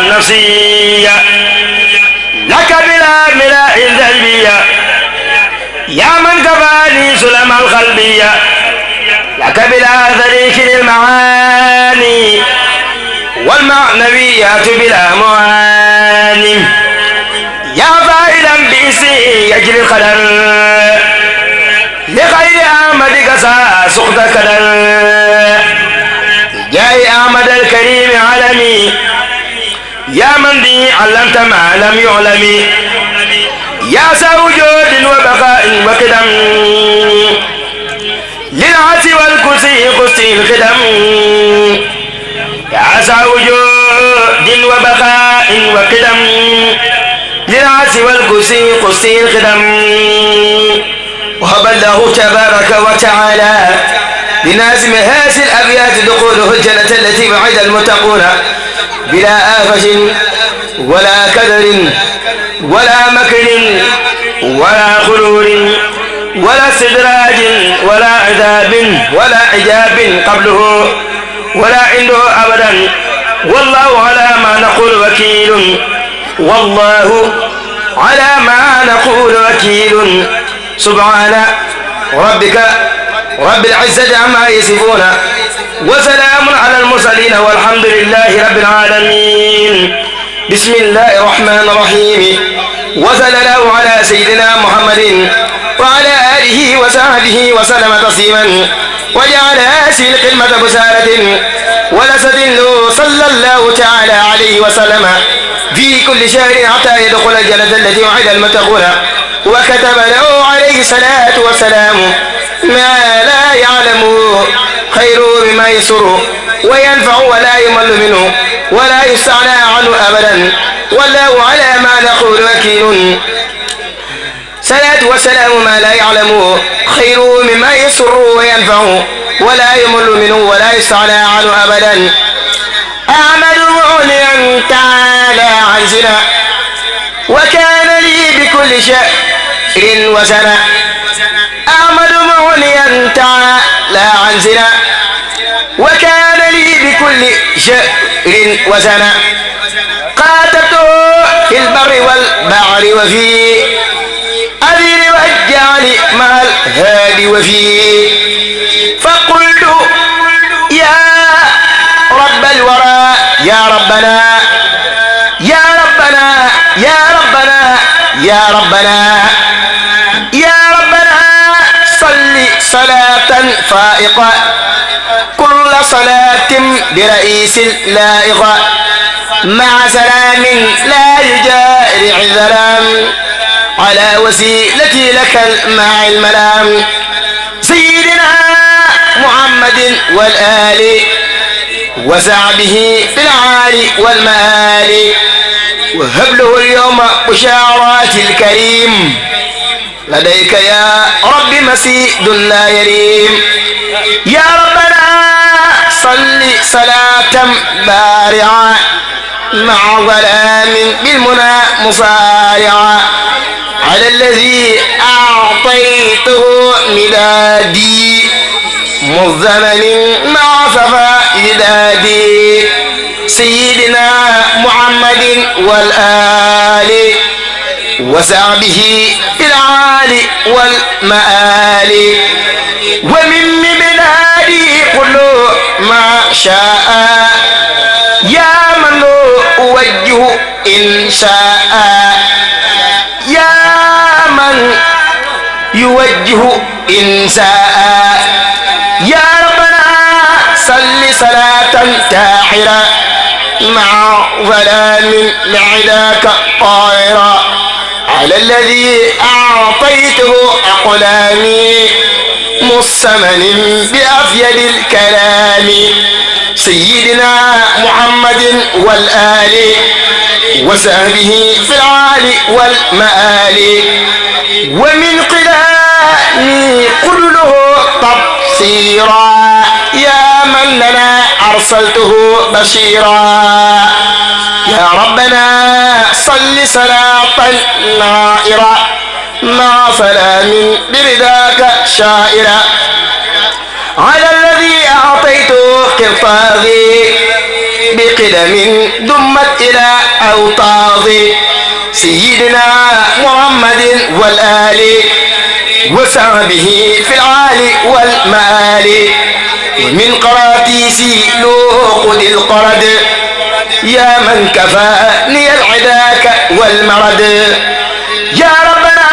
نفسي لك بلا ملاء ذنبي يا من كفاني سلم القلبية لك بلا ذريك للمعاني والمعنويات بلا معاني يا فائلا بإسي يجري القدر لغير أحمدك سقط كدر جاي أحمد الكريم عالمي يا من بي علمت ما لم يعلم يا سوجود وبقاء وقدم للعز والكرسي قصي القدم يا سوجود وبقاء وقدم للعز والكرسي قصي القدم وهب الله تبارك وتعالى لنازم هذه الأبيات دخوله الجنة التي وعد المتقون بلا آفة ولا كدر ولا مكر ولا خلول ولا استدراج ولا عذاب ولا عجاب قبله ولا عنده أبدا والله على ما نقول وكيل والله على ما نقول وكيل سبحان ربك رب العزة عما يصفون وسلام على المرسلين والحمد لله رب العالمين. بسم الله الرحمن الرحيم وصلى الله على سيدنا محمد وعلى آله وصحبه وسلم تسليما وجعل هذه الكلمة بسارة ولسد صلى الله تعالى عليه وسلم في كل شهر حتى يدخل الجنة التي وعد المتقون وكتب له عليه الصلاة والسلام ما لا يعلم خير مما يسر وينفع ولا يمل منه ولا يستغنى عنه أبدا والله على ما نقول وكيل. صلاة وسلام ما لا يعلم خير مما يسر وينفع ولا يمل منه ولا يستغنى عنه أبدا. أحمد مغنيا تعالى عن زنا وكان لي بكل شأر وسنة أحمد مغنيا تعالى عن زنا وكان لي بكل شأر وسنة قاتلته في البر والبحر وفي أذن والجعل مع الهادي وفي فقلت يا رب الورى يا ربنا يا ربنا يا ربنا يا ربنا يا ربنا صل صلاة فائقة كل صلاة برئيس لائقة مع سلام لا يجاري عذلام على وسيلتي لك مع الملام سيدنا محمد والآل وسعبه في العالي والمآل وهب له اليوم بشارات الكريم لديك يا رب مسيد لا يريم يا ربنا صل صلاة بارعة مع ظلام بالمنى مصارعة على الذي أعطيته ميلادي مزمن مع صفاء جدادي سيدنا محمد والآل وسعبه في العالي والمآل ومن بلادي كل ما شاء يا من أوجه إن شاء يا من يوجه إن شاء يا ربنا صل صلاة تاحرة مع ظلام لعداك طائرة على الذي أعطيته أقلامي مصمن بأفيد الكلام سيدنا محمد والآل وسهبه في العالي والمآل ومن قلامي كله تبصيرا يا من لنا أرسلته بشيرا يا ربنا صل صلاة نائرة مع سلام برداك شائرة على الذي أعطى أعطيت قرطاغي بقدم دمت إلى أوطاغي سيدنا محمد والآل وصحبه في العال والمآل ومن قراتيس لوقد القرد يا من كفاني العداك والمرد يا ربنا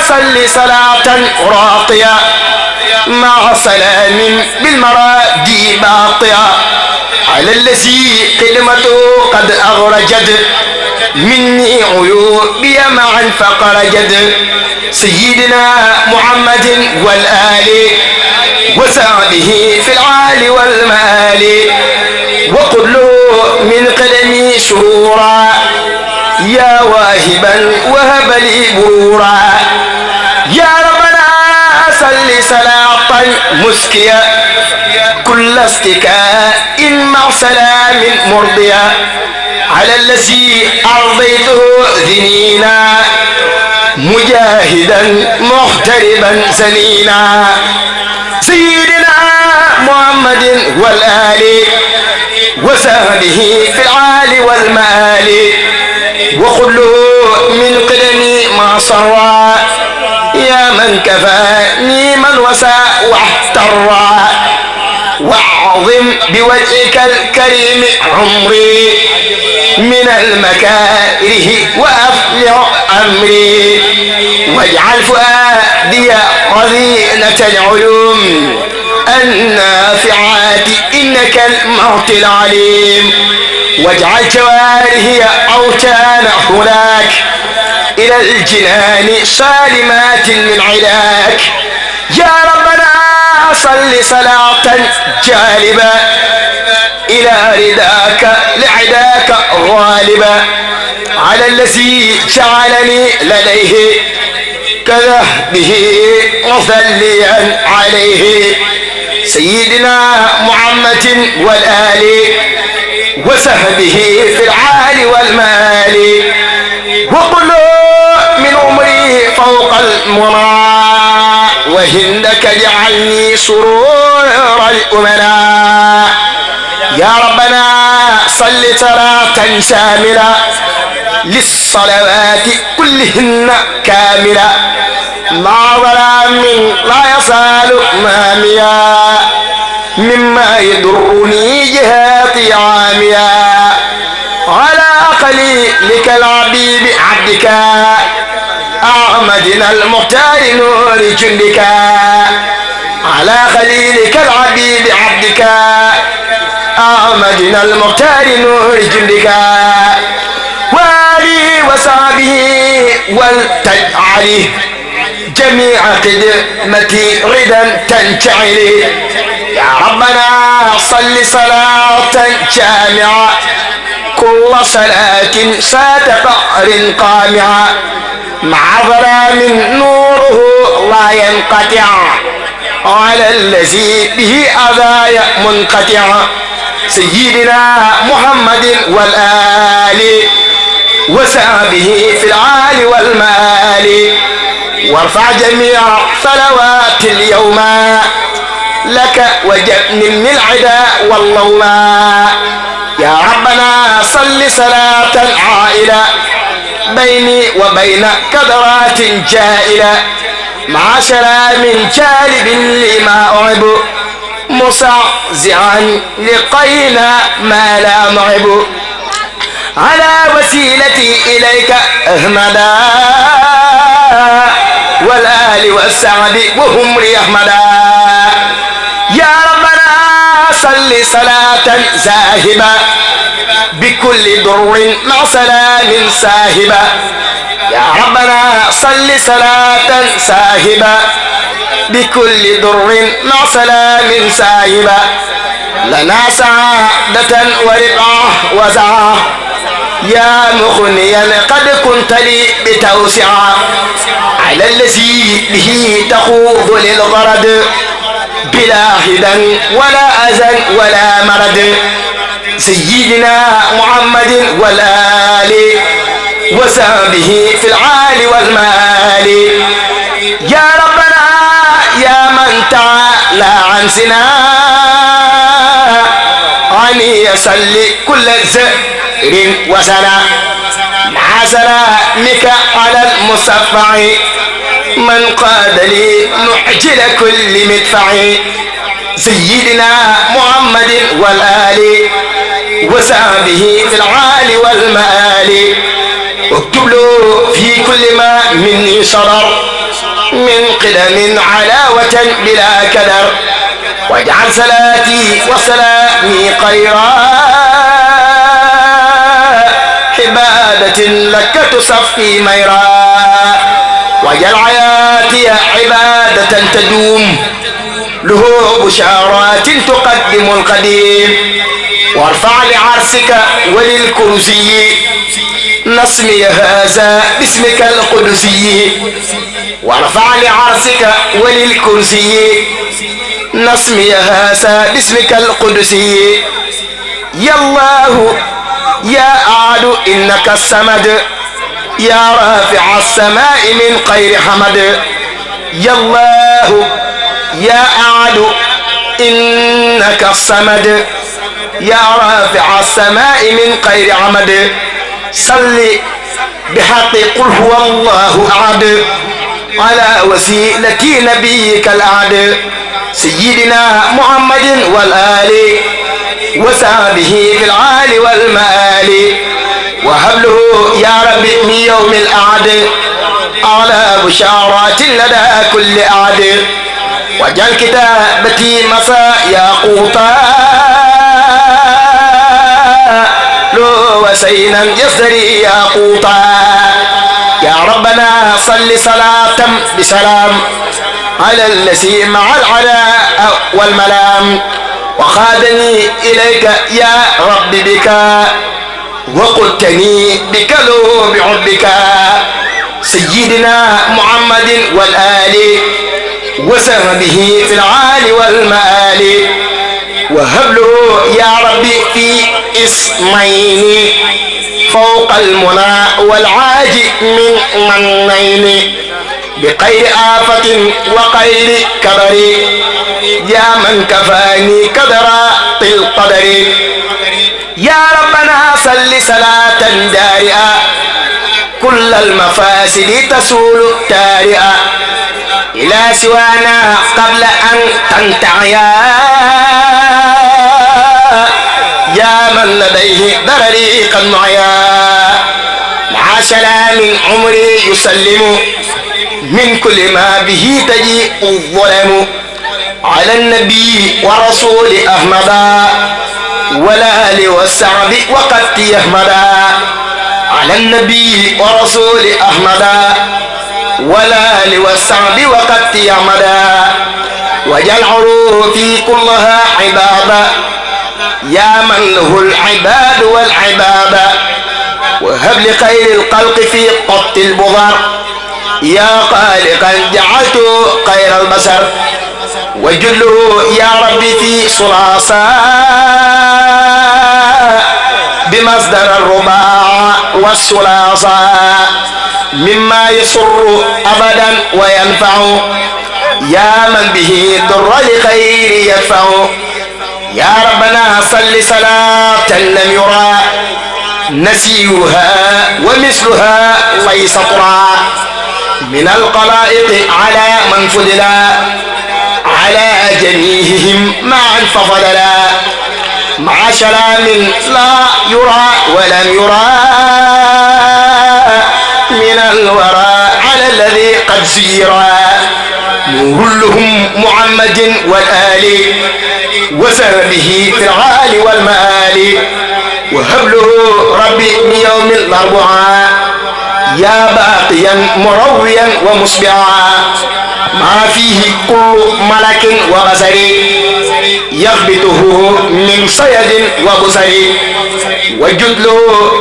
صل صلاة راقية مع سلام بالمراد باقية على الذي كلمته قد أغرجت مني عيوبي معا فقرجت سيدنا محمد والآل وسعده في العال والمآل وقل له من قدمي شرورا يا واهبا وهب لي برورا يا ربنا صل صلاة مسكية كل استكاء مع سلام مرضية على الذي أرضيته ذنينا مجاهدا محتربا سنينا سيدنا محمد والآل وسهله في العال والمآل وخله من قدمي ما صرى يا من كفاني من وسى واحترى واعظم بوجهك الكريم عمري من المكاره وأفلح أمري واجعل فؤادي رذينة العلوم النافعات إنك المعطي العليم واجعل جوارحي أوتان هناك إلى الجنان سالمات من علاك يا ربنا صل صلاة جالبة إلى رداك لعداك غالبا على الذي جعلني لديه كذا به مصليا عليه سيدنا محمد والآل وسهبه في العال والمال وقل من عمري فوق المنى وهندك جعلني سرور الأمناء يا ربنا صل صلاة شاملة للصلوات كلهن كاملة مع ظلام لا يزال ماميا مما يضرني جهاتي عاميا على خليلك العبيب عبدك أعمدنا المختار نور جندك على خليلك العبيب عبدك أعمدنا المختار نور جندك وآله وصحبه ولتجعله جميع خدمتي ردا تنشعل يا ربنا صل صلاة جامعة كل صلاة سات قهر قامعة مع ظلام نوره لا ينقطع على الذي به أذايا منقطع سيدنا محمد والآل وسعبه في العال والمال وارفع جميع صلوات اليوم لك وجبن العدا واللوما يا ربنا صل صلاة عائلة بيني وبين كدرات جائلة مع سلام جالب لما أعب مصعزعا لقينا ما لا نعب على وسيلتي إليك أحمدا والآل والسعد وهم لي أحمدا يا ربنا صل صلاة زاهبة بكل ضر مع سلام ساهبة يا ربنا صل صلاة ساهبة بكل ضر مع سلام ساهبة لنا سعادة ورفعة وزعة يا مغنيا قد كنت لي بتوسعة على الذي به تخوض للغرد بلا هدى ولا أذى ولا مرد سيدنا محمد والآل وسهبه في العال والمال يا ربنا يا من تعالى عن سنا عني يصلي كل زهر وسنا مع سلامك على المصفع من قاد لي معجل كل مدفع سيدنا محمد والآل وصحبه في العال والمآل واكتب له في كل ما مني شرر من قدم علاوة بلا كدر واجعل صلاتي وسلامي خيرا عبادة لك تصفي ميرا واجعل حياتي عبادة تدوم له بشارات تقدم القديم وارفع لعرسك وللكرسي نصمي هذا باسمك القدسي وارفع لعرسك وللكرسي نصمي هذا باسمك القدسي يا الله يا أعد إنك الصمد يا رافع السماء من خير حمد يا الله يا أعد إنك الصمد يا رافع السماء من خير عمد صل بحق قل هو الله أحد على وسيلة نبيك الأعد سيدنا محمد والآل وصحبه في العال والمآل وهب له يا رب من يوم الأعد على بشارات لدى كل أعد وجعل كتابتي مساء ياقوتا لو وسينا يصدري ياقوتا يا ربنا صل صلاة بسلام على الذي مع العلاء والملام وخادني إليك يا رب بك وقلتني بك لو بحبك سيدنا محمد والآل وصحبه في العال والمآل وهب له يا ربي في اسمين فوق المنى والعاج من منين بخير آفة وخير كبر يا من كفاني كدرات القدر يا ربنا صل صلاة دارئة كل المفاسد تسول تارئة إلى سوانا قبل أن تنتعيا يا من لديه ضرري قد معيا مع سلام عمري يسلم من كل ما به تجيء الظلم على النبي ورسول أحمد والآل والصحب وقد يحمدا على النبي ورسول أحمد والآل والصحب وقد يحمدا وجعل حروفي كلها عبادة يا من له العباد والعبادة وهب لخير الخلق في قط البظر يا خالقا جعلت خير البشر وجله يا ربي في صلاصا بمصدر الرباع والثلاثا مما يسر أبدا وينفع يا من به در لخير يدفع يا ربنا صل صلاة لم يرى نسيها ومثلها ليس ترى من القلائق على من فضلا على جميعهم معا فضلا مع سلام لا يرى ولم يرى من الورى على الذي قد سيرا نور لهم محمد والآل وسببه في العال والمآل وهب له ربي من يوم الأربعاء يا باقيا مرويا ومصبعا ما فيه كل ملك وبصر يخبطه من صيد وبصر وجد له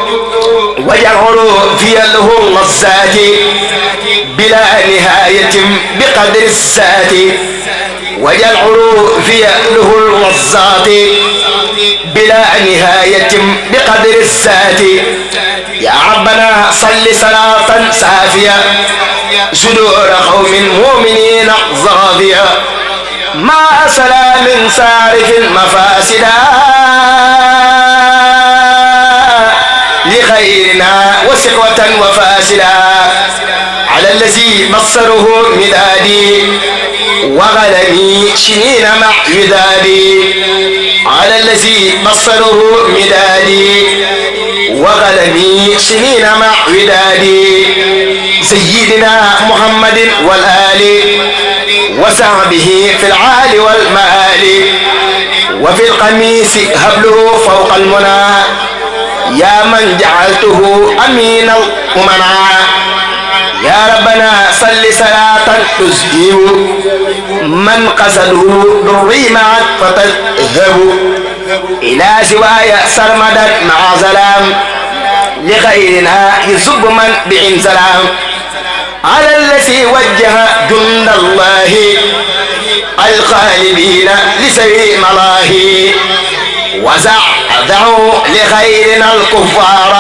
ويجعل في له اللذات بلا نهاية بقدر الذات ويجعل في له اللذات بلا نهاية بقدر الذات يا ربنا صل صلاة سافية صدور قوم مؤمنين ظافية مع سلام صارف مفاسدا لغيرنا وسقوة وفاسلا على الذي مصره مدادي وغلمي سنين مع يدادي على الذي مصره مدادي وغلمي سنين مع ودادي سيدنا محمد والآل وصحبه في العال والمآل وفي القميص هبله فوق المنى يا من جعلته أمين الأمناء يا ربنا صل صلاة تزهب من قصده ضري معك فتذهب إلى سواي سرمدا مع سلام لغيرنا يسب من بعين سلام على الذي وجه جند الله الغالبين لسوي ملاهي وزعزعوا لغيرنا الكفار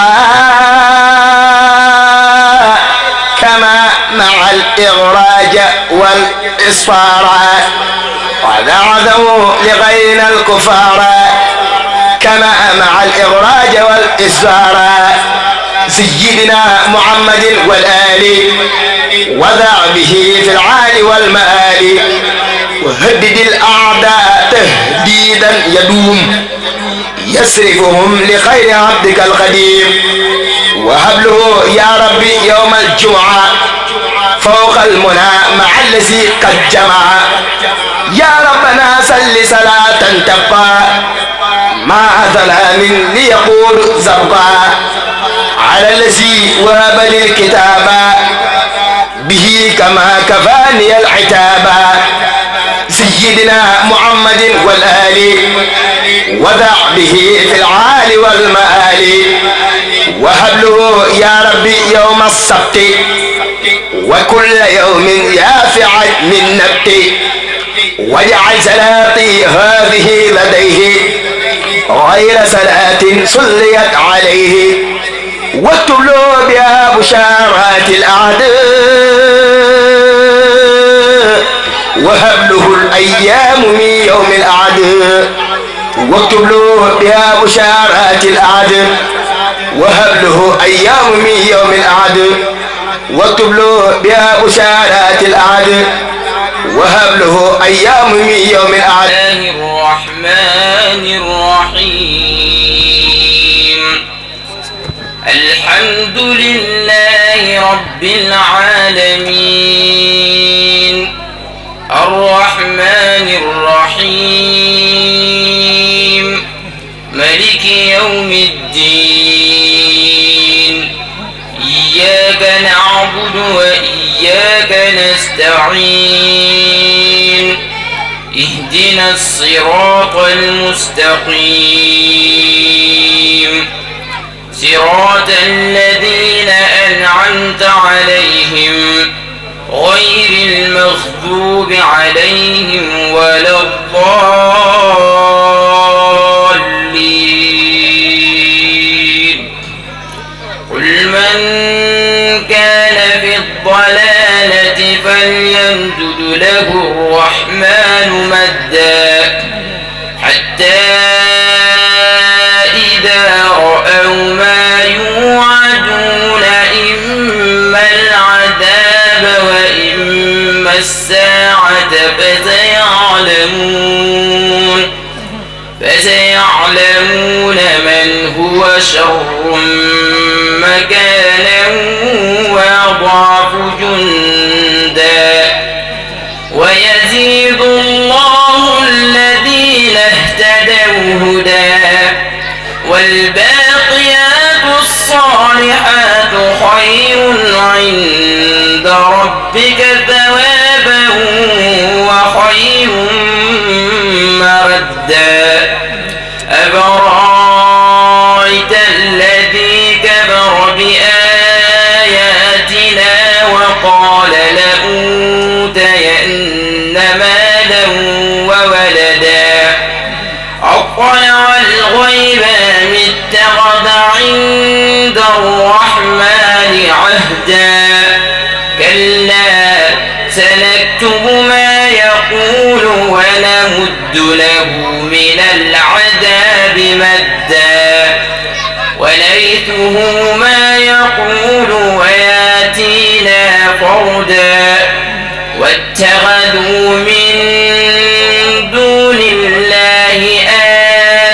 كما مع الإغراج والإصفار وزعزعوا لغيرنا الكفار كما مع الإغراج والإصفار سيدنا محمد والآل وذع به في العال والمآل وهدد الأعداء تهديدا يدوم يصرفهم لخير عبدك القديم وهب له يا ربي يوم الجمعة فوق المنى مع الذي قد جمع يا ربنا صل صلاة تبقى مع ظلام ليقول زرقا على الذي وهب للكتاب به كما كفاني العتاب سيدنا محمد والآل وذع به في العال والمآل وهب له يا ربي يوم السبت وكل يوم يافع من نبت واجعل صلاتي هذه لديه غير صلاة صليت عليه واكتب له بها بشارات الأعداء وهب له الأيام من يوم الأعداء واكتب له بها بشارات الأعداء وهب له أيام من يوم الأعداء واكتب له بها بشارات الأعداء وهب له أيام من يوم الأعداء. الرحمن الرحيم الحمد لله رب العالمين الرحمن الرحيم ملك يوم الدين إياك نعبد وإياك نستعين اهدنا الصراط المستقيم صراط الذين أنعمت عليهم غير المغضوب عليهم ولا الضالين قل من كان في الضلالة فليمدد له الرحمن مدا حتى إذا رأوا ما يوعدون إما العذاب وإما الساعة فسيعلمون من هو شر مكانا وأضعف جندا ويزيد الله الذين اهتدوا هدى والباقيات الصالحات خير عند ربك ثوابا وخير مردا أفرأيت الذي كفر بآياتنا وقال لأوتين مالا وولدا أطلع الغيب أم اتخذ عند الرحمن عهدا كلا سنكتب ما يقول ونمد له من العذاب مدا وليس سنرثه ما يقول وياتينا فردا واتخذوا من دون الله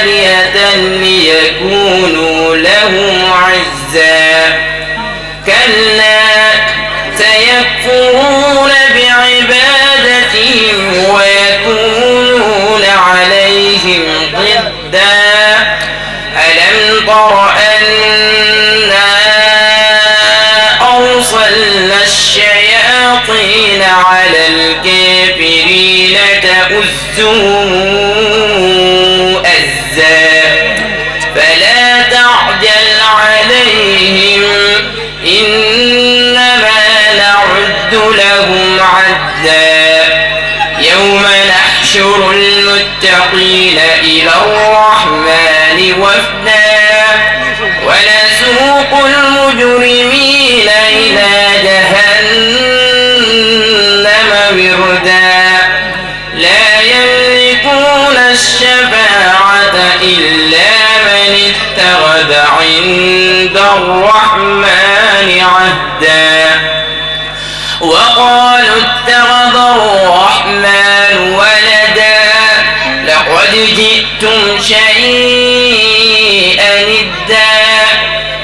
آلهة ليكونوا لهم عزا كلا سيكفرون بعبادتهم ويكونون عليهم ضدا ألم تر أنا أرسلنا الشياطين على الكافرين تؤزهم أزا فلا تعجل عليهم إنما نعد لهم عدا يوم نحشر المتقين إلى الرحمن وفدا ونسوق المجرمين إلى جهنم وردا لا يملكون الشفاعة إلا من اتخذ عند الرحمن عهدا وقالوا اتخذ الرحمن ولدا لقد جئتم شيئا إدا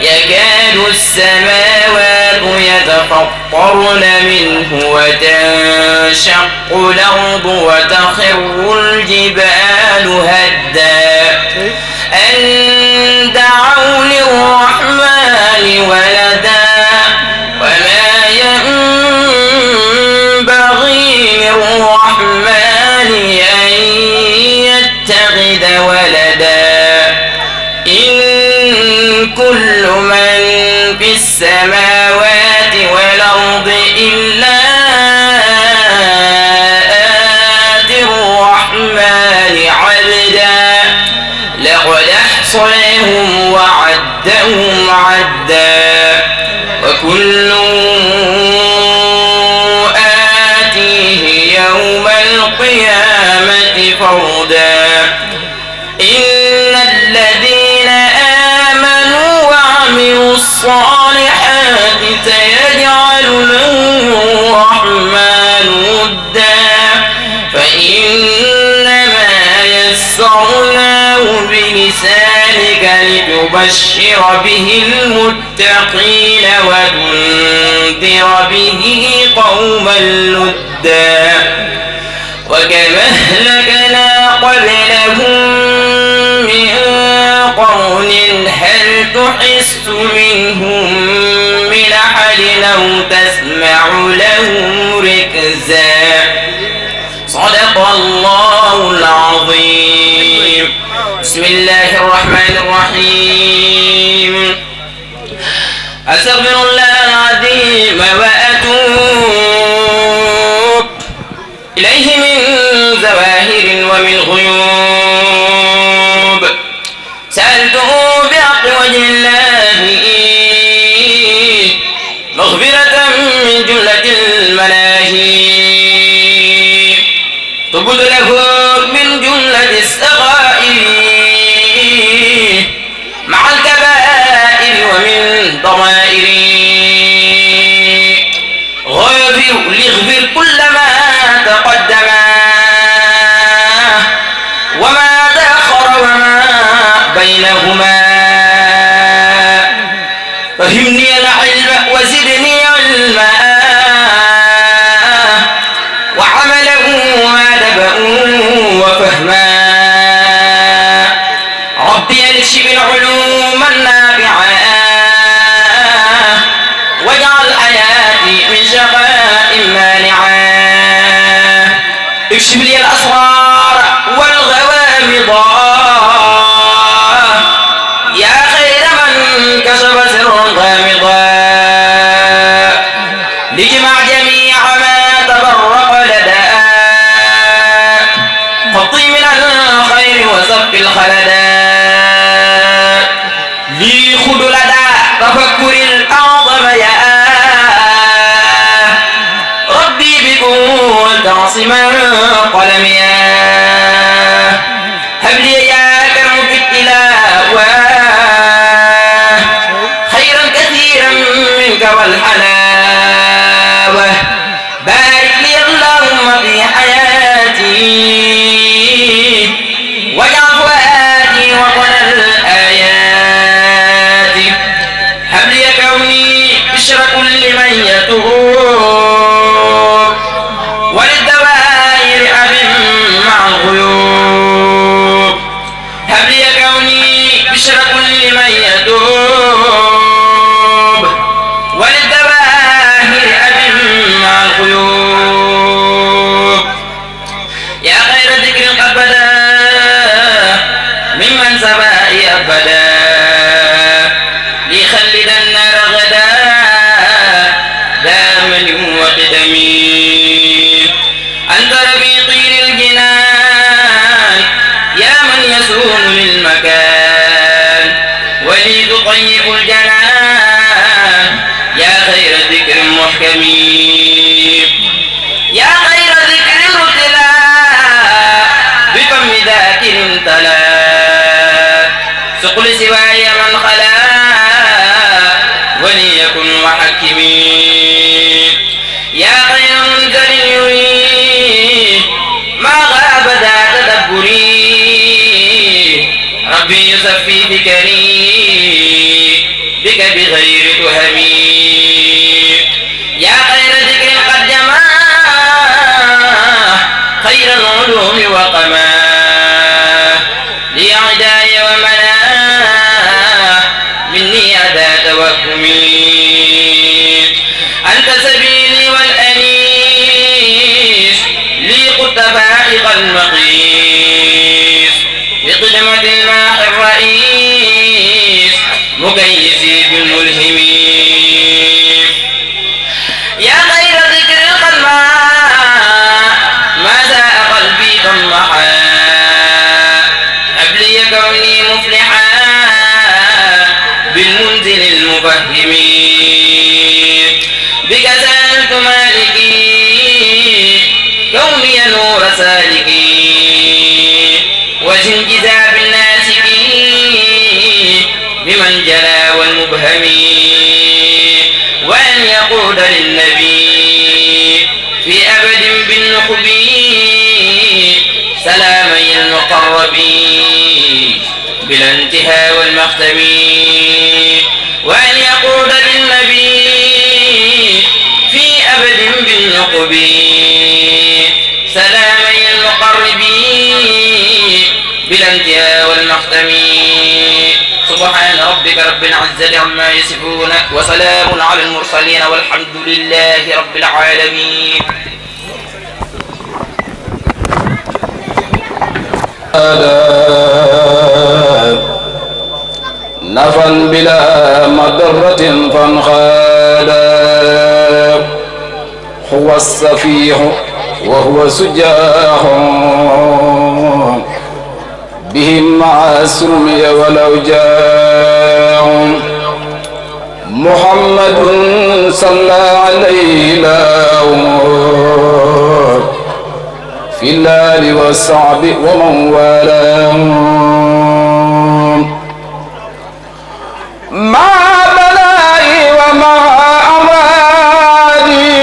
يكاد السماوات يتفطرن منه وتنشق الأرض وتخر الجبال هدا أن دعوا للرحمن ولدا وما ينبغي للرحمن أن يتخذ ولدا إن كل من في السماوات والأرض إلا آتي الرحمن عبدا لقد أحصيهم وعدهم عدا وكلهم آتيه يوم القيامة فردا إن الذين آمنوا وعملوا الصالحات سيجعل لهم الرحمن ودا فإنما يسرناه بلسانك لتبشر به المتقين وتنذر به قوما لدا وكما أهلكنا قبلهم من قرن هل تحس منهم من أحد أو تسمع لهم ركزا صدق الله العظيم بسم الله الرحمن الرحيم أستغفر الله العظيم وأتوب إليه من زواهر ومن غيوب سألته بحق وجه الله مغفرة من جملة المناهي تبد له من جملة السغائر مع الكبائر ومن ضمائر ليغفر كل ما تقدم وما تأخر وما بينهما فهمني العلم وزدني علما وعملا وأدبا وفهما ربي ألشم العلوم النافعة واجعل حياتي من شقاء مانعا اكشف لي الأسرار والغوامض يا خير من كشف سرا غامضا لجمع جميع ما تبرق لدى خطي من الخير وصف الخلدا لي خذ لدى تفكر الأعظم يا ربي بكون تعصما قلميا هب لي يا كرم في التلاوة منك والحلاوة بارك لي اللهم في حياتي واجعل فؤادي وطن الآيات هب لي كوني بشر كل من يتوب وللدوائر أب مع الغيوب هب لي كوني بشر كل من يتوب وللدواهر أب مع الغيوب يا خير ذكر قد بدا ممن سبائي أبدا ليخلد النار غدا دامن وقدمي أنت رفيقي للجنان يا من يسون للمكان ولي تطيب الجنان يا خير ذكر محكم يا خير ذكر رتلا بفم ذاكر تلا سقل سواي من خلا وليكن وحكمي يا خير منزل يري ما غاب ذا تدبري ربي يصفي فكري بك بغير تهمي يا خير ذكر قد جمع خير العلوم وقما لأعداي ومنا مني أدى توكمي أنت سبيلي والأنيس لي قد فائق المقيس بقدمة الماء الرئيس مكيسي بالملهم يا خير ذكر القلماء ما زاء قلبي طمحا هب لي كوني مفلحا بالمنزل المفهم بك سألت مالكي كوني نور سالكي وزن جذاب الناسكي بمن جلا والمبهم وأن يقود للنبي في أبد بالنخب سلامي المقربين بلا انتهاء والمختم وأن يقود للنبي في أبد بالنقب سلامي المقربين بلا انتهاء والمختم سبحان ربك رب العزة عما يصفون وسلام على المرسلين والحمد لله رب العالمين. نفا بلا مضرة فانخادا هو السفيح وهو سجاح بهم مع السلم والأوجاع محمد صلى عليه في الآل والصعب ومن والاه مع بلائي ومع أمرادي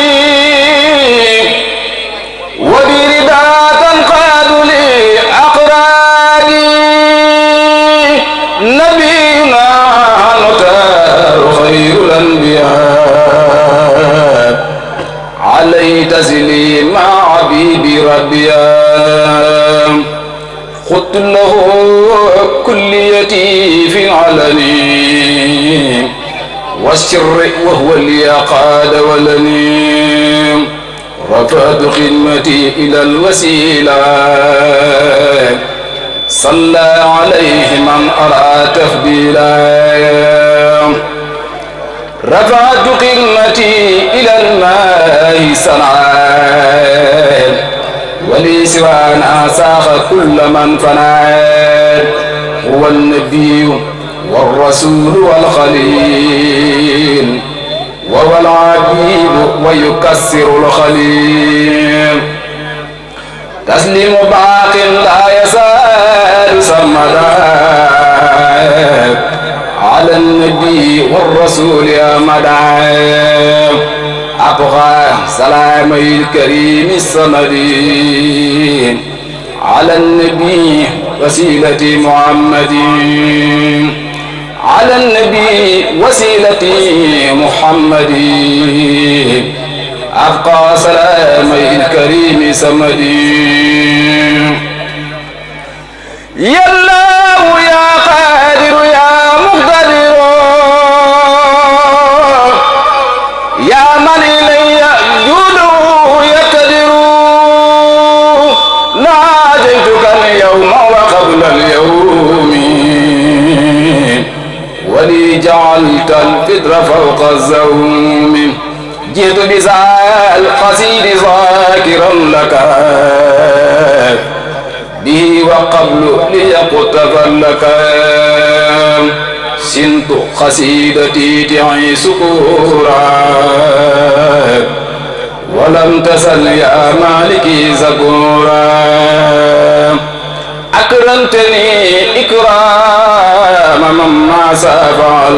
وبرضا تنقاد لي أقرادي نبينا نختار خير الأنبياء عليه تسليم مع عبيد ربيا خذت له كليتي في العلن والسر وهو اللي قاد ولني رفعت خدمتي إلى الوسيلة صلى عليه من أرى تفضيلا رفعت خدمتي إلى الماء صنعا ولي سوانا ساق كل من فنى هو النبي والرسول والخليل وهو العبيد ويكسر الخليل تسليم باق لا يزال سمدا على على النبي والرسول أمدا أبقى سلام الكريم الصمد على النبي وسيلة محمد على النبي وسيلة محمد أبقى سلام الكريم صمد يا الله يا قادر يا مقتدر يا من إلي جوده يقتدر ناجيتك اليوم وقبل اليوم ولي جعلت الفطر فوق الزوم جئت بزع القصيد ذاكرا لك به وقبل ليقتفى لك سنت قصيدتي تعي سكورا ولم تسل يا مالكي زبورا أكرمتني إكرام من ما سفعل